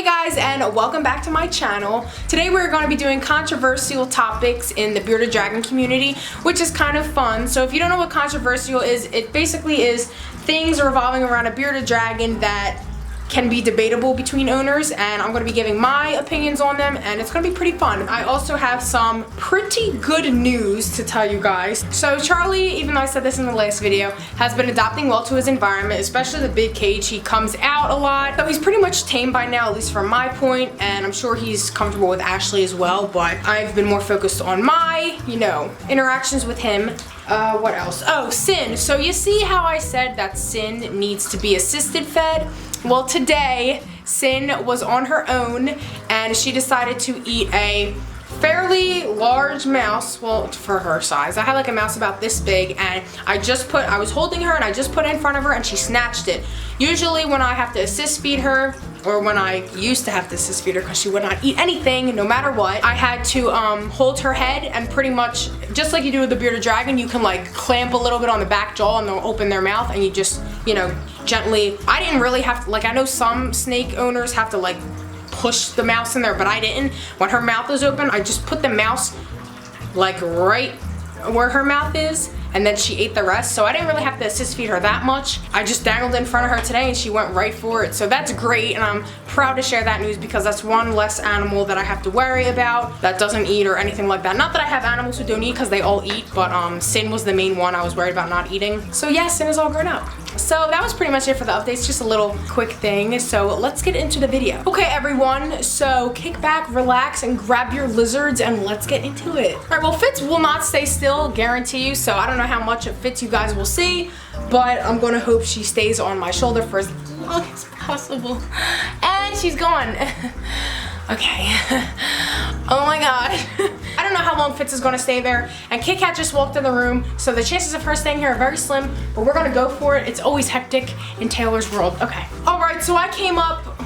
guys, and welcome back to my channel. Today we're going to be doing controversial topics in the Bearded Dragon community, which is kind of fun. So if you don't know what controversial is, it basically is things revolving around a bearded dragon that can be debatable between owners, and I'm going to be giving my opinions on them, and it's going to be pretty fun. I also have some pretty good news to tell you guys. So Charlie, even though I said this in the last video, has been adapting well to his environment, especially the big cage. He comes out a lot, so he's pretty much tame by now, at least from my point, and I'm sure he's comfortable with Ashley as well, but I've been more focused on my, interactions with him. What else? Oh, Sin. So you see how I said that Sin needs to be assisted fed? Well, today, Sin was on her own and she decided to eat a fairly large mouse, well, for her size. I had like a mouse about this big, and I was holding her and I just put it in front of her and she snatched it. Usually when I have to assist feed her, or when I used to have to assist feed her because she would not eat anything no matter what, I had to hold her head, and pretty much just like you do with the bearded dragon, you can like clamp a little bit on the back jaw and they'll open their mouth, and you just, gently. I didn't really have to, like, I know some snake owners have to like push the mouse in there, but I didn't. When her mouth was open, I just put the mouse like right where her mouth is, and then she ate the rest. So I didn't really have to assist feed her that much. I just dangled in front of her today and she went right for it. So that's great, and I'm proud to share that news because that's one less animal that I have to worry about that doesn't eat or anything like that. Not that I have animals who don't eat, because they all eat, but Sin was the main one I was worried about not eating. So yeah, Sin is all grown up. So that was pretty much it for the updates, just a little quick thing. So let's get into the video. Okay everyone, so kick back, relax, and grab your lizards and let's get into it. Alright, well, Fitz will not stay still, guarantee you, so I don't know how much of Fitz you guys will see, but I'm gonna hope she stays on my shoulder for as long as possible. And she's gone. Okay. Oh my god. I don't know how long Fitz is gonna stay there, and Kit Kat just walked in the room, so the chances of her staying here are very slim, but we're gonna go for it. It's always hectic in Taylor's world. Okay. Alright, so I came up...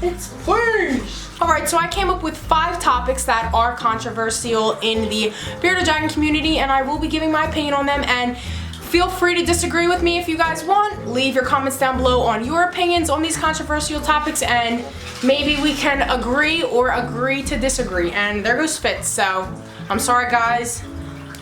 It's please! Alright, so I came up with 5 topics that are controversial in the Bearded Dragon community, and I will be giving my opinion on them, and feel free to disagree with me if you guys want. Leave your comments down below on your opinions on these controversial topics, and maybe we can agree or agree to disagree. And there goes Fitz, so I'm sorry guys.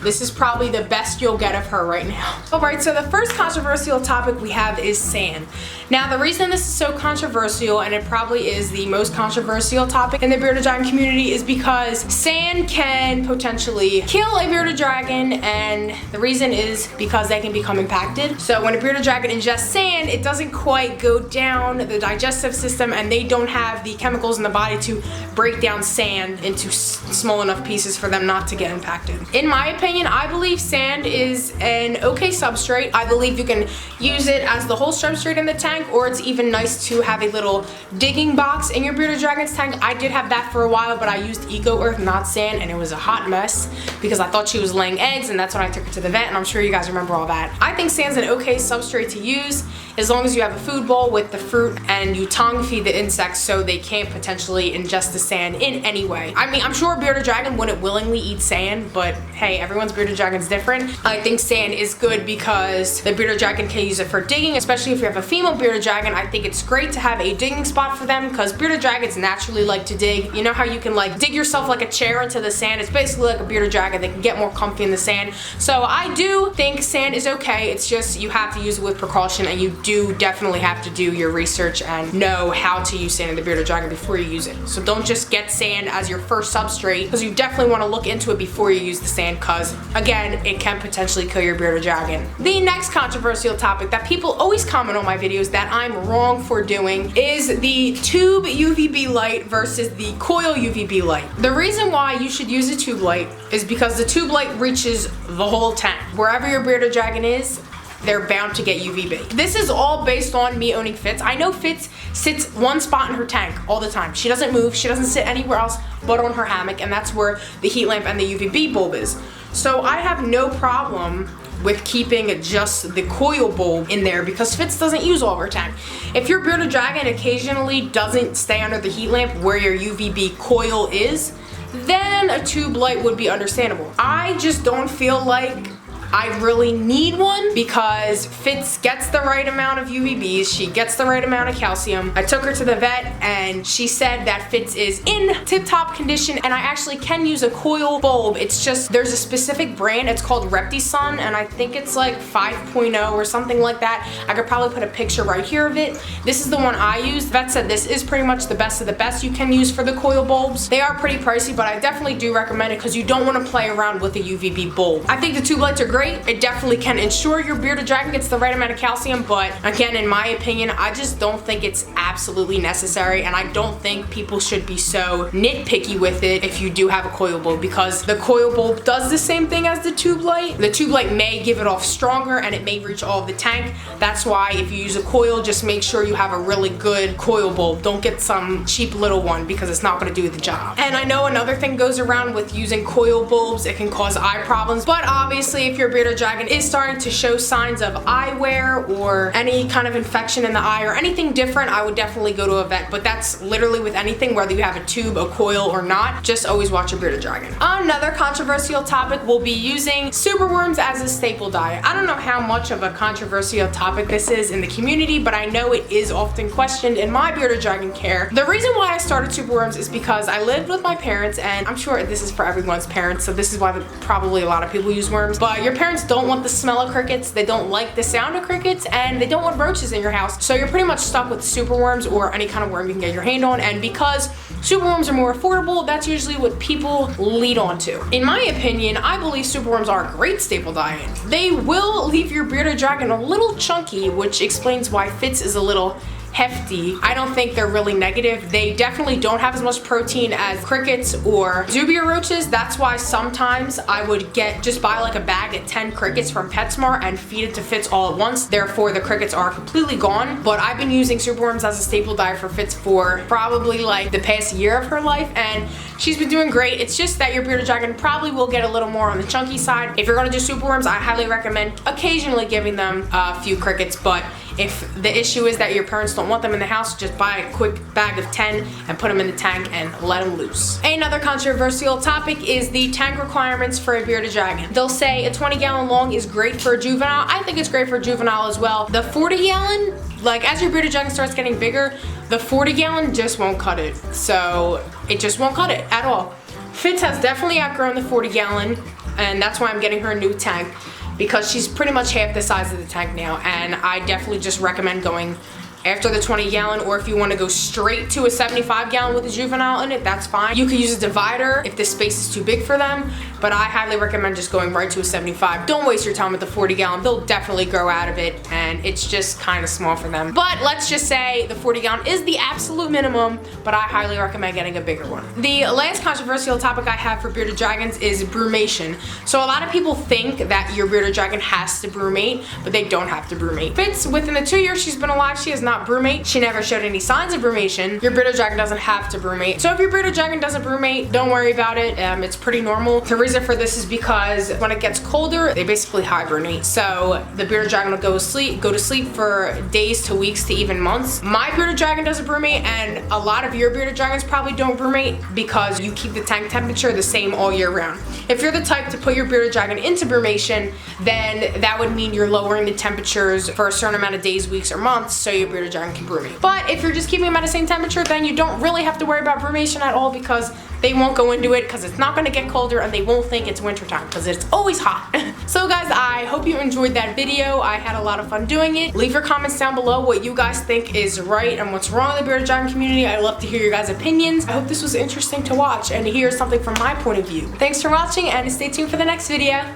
This is probably the best you'll get of her right now. Alright, so the first controversial topic we have is sand. Now, the reason this is so controversial, and it probably is the most controversial topic in the bearded dragon community, is because sand can potentially kill a bearded dragon, and the reason is because they can become impacted. So when a bearded dragon ingests sand, it doesn't quite go down the digestive system, and they don't have the chemicals in the body to break down sand into small enough pieces for them not to get impacted. In my opinion, I believe sand is an okay substrate. I believe you can use it as the whole substrate in the tank, or it's even nice to have a little digging box in your bearded dragon's tank. I did have that for a while, but I used Eco Earth, not sand, and it was a hot mess because I thought she was laying eggs, and that's when I took her to the vet, and I'm sure you guys remember all that. I think sand's an okay substrate to use as long as you have a food bowl with the fruit and you tongue feed the insects so they can't potentially ingest the sand in any way. I mean, I'm sure a bearded dragon wouldn't willingly eat sand, but hey, everyone's bearded dragon's different. I think sand is good because the bearded dragon can use it for digging, especially if you have a female bearded dragon. I think it's great to have a digging spot for them because bearded dragons naturally like to dig. You know how you can like dig yourself like a chair into the sand? It's basically like a bearded dragon. They can get more comfy in the sand. So I do think sand is okay. It's just you have to use it with precaution, and you do definitely have to do your research and know how to use sand in the bearded dragon before you use it. So don't just get sand as your first substrate, because you definitely want to look into it before you use the sand, because again, it can potentially kill your bearded dragon. The next controversial topic that people always comment on my videos that I'm wrong for doing is the tube UVB light versus the coil UVB light. The reason why you should use a tube light is because the tube light reaches the whole tank. Wherever your bearded dragon is, they're bound to get UVB. This is all based on me owning Fitz. I know Fitz sits one spot in her tank all the time. She doesn't move, she doesn't sit anywhere else but on her hammock, and that's where the heat lamp and the UVB bulb is. So I have no problem with keeping just the coil bulb in there because Fitz doesn't use all of her tank. If your bearded dragon occasionally doesn't stay under the heat lamp where your UVB coil is, then a tube light would be understandable. I just don't feel like I really need one because Fitz gets the right amount of UVBs, she gets the right amount of calcium. I took her to the vet and she said that Fitz is in tip-top condition, and I actually can use a Coil bulb. It's just, there's a specific brand, it's called Reptisun, and I think it's like 5.0 or something like that. I could probably put a picture right here of it. This is the one I use. The vet said this is pretty much the best of the best you can use for the Coil bulbs. They are pretty pricey, but I definitely do recommend it because you don't want to play around with a UVB bulb. I think the tube lights are great. It definitely can ensure your bearded dragon gets the right amount of calcium, but again, in my opinion, I just don't think it's absolutely necessary, and I don't think people should be so nitpicky with it if you do have a Coil bulb, because the Coil bulb does the same thing as the tube light. The tube light may give it off stronger and it may reach all of the tank. That's why if you use a Coil, just make sure you have a really good Coil bulb. Don't get some cheap little one because it's not going to do the job. And I know another thing goes around with using Coil bulbs, it can cause eye problems, but obviously if your bearded dragon is starting to show signs of eye wear or any kind of infection in the eye or anything different, I would definitely go to a vet. But that's literally with anything, whether you have a tube, a Coil, or not. Just always watch your bearded dragon. Another controversial topic will be using superworms as a staple diet. I don't know how much of a controversial topic this is in the community, but I know it is often questioned in my bearded dragon care. The reason why I started superworms is because I lived with my parents, and I'm sure this is for everyone's parents, so this is why probably a lot of people use worms, but your parents don't want the smell of crickets, they don't like the sound of crickets, and they don't want roaches in your house, so you're pretty much stuck with superworms or any kind of worm you can get your hand on. And because superworms are more affordable, that's usually what people lead on to. In my opinion, I believe superworms are a great staple diet. They will leave your bearded dragon a little chunky, which explains why Fitz is a little hefty. I don't think they're really negative. They definitely don't have as much protein as crickets or dubia roaches. That's why sometimes I would just buy like a bag of 10 crickets from PetSmart and feed it to Fitz all at once. Therefore, the crickets are completely gone. But I've been using superworms as a staple diet for Fitz for probably like the past year of her life, and she's been doing great. It's just that your bearded dragon probably will get a little more on the chunky side. If you're gonna do superworms, I highly recommend occasionally giving them a few crickets, but if the issue is that your parents don't want them in the house, just buy a quick bag of 10 and put them in the tank and let them loose. Another controversial topic is the tank requirements for a bearded dragon. They'll say a 20-gallon long is great for a juvenile. I think it's great for a juvenile as well. The 40-gallon, like as your bearded dragon starts getting bigger, the 40-gallon just won't cut it. So it just won't cut it at all. Fitz has definitely outgrown the 40-gallon, and that's why I'm getting her a new tank, because she's pretty much half the size of the tank now, and I definitely just recommend going after the 20-gallon, or if you want to go straight to a 75-gallon with a juvenile in it, that's fine. You could use a divider if the space is too big for them, but I highly recommend just going right to a 75. Don't waste your time with the 40-gallon. They'll definitely grow out of it, and it's just kind of small for them. But let's just say the 40-gallon is the absolute minimum, but I highly recommend getting a bigger one. The last controversial topic I have for bearded dragons is brumation. So a lot of people think that your bearded dragon has to brumate, but they don't have to brumate. Fitz, within the 2 years she's been alive, she has not brumate. She never showed any signs of brumation. Your bearded dragon doesn't have to brumate. So if your bearded dragon doesn't brumate, don't worry about it. It's pretty normal. The reason for this is because when it gets colder, they basically hibernate. So the bearded dragon will go to sleep for days to weeks to even months. My bearded dragon doesn't brumate, and a lot of your bearded dragons probably don't brumate because you keep the tank temperature the same all year round. If you're the type to put your bearded dragon into brumation, then that would mean you're lowering the temperatures for a certain amount of days, weeks, or months, so your bearded dragon can brumate. But if you're just keeping them at the same temperature, then you don't really have to worry about brumation at all, because they won't go into it because it's not going to get colder, and they won't think it's wintertime because it's always hot. So guys, I hope you enjoyed that video. I had a lot of fun doing it. Leave your comments down below what you guys think is right and what's wrong in the bearded dragon community. I love to hear your guys' opinions. I hope this was interesting to watch and to hear something from my point of view. Thanks for watching, and stay tuned for the next video.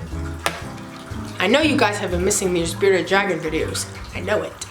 I know you guys have been missing these bearded dragon videos. I know it.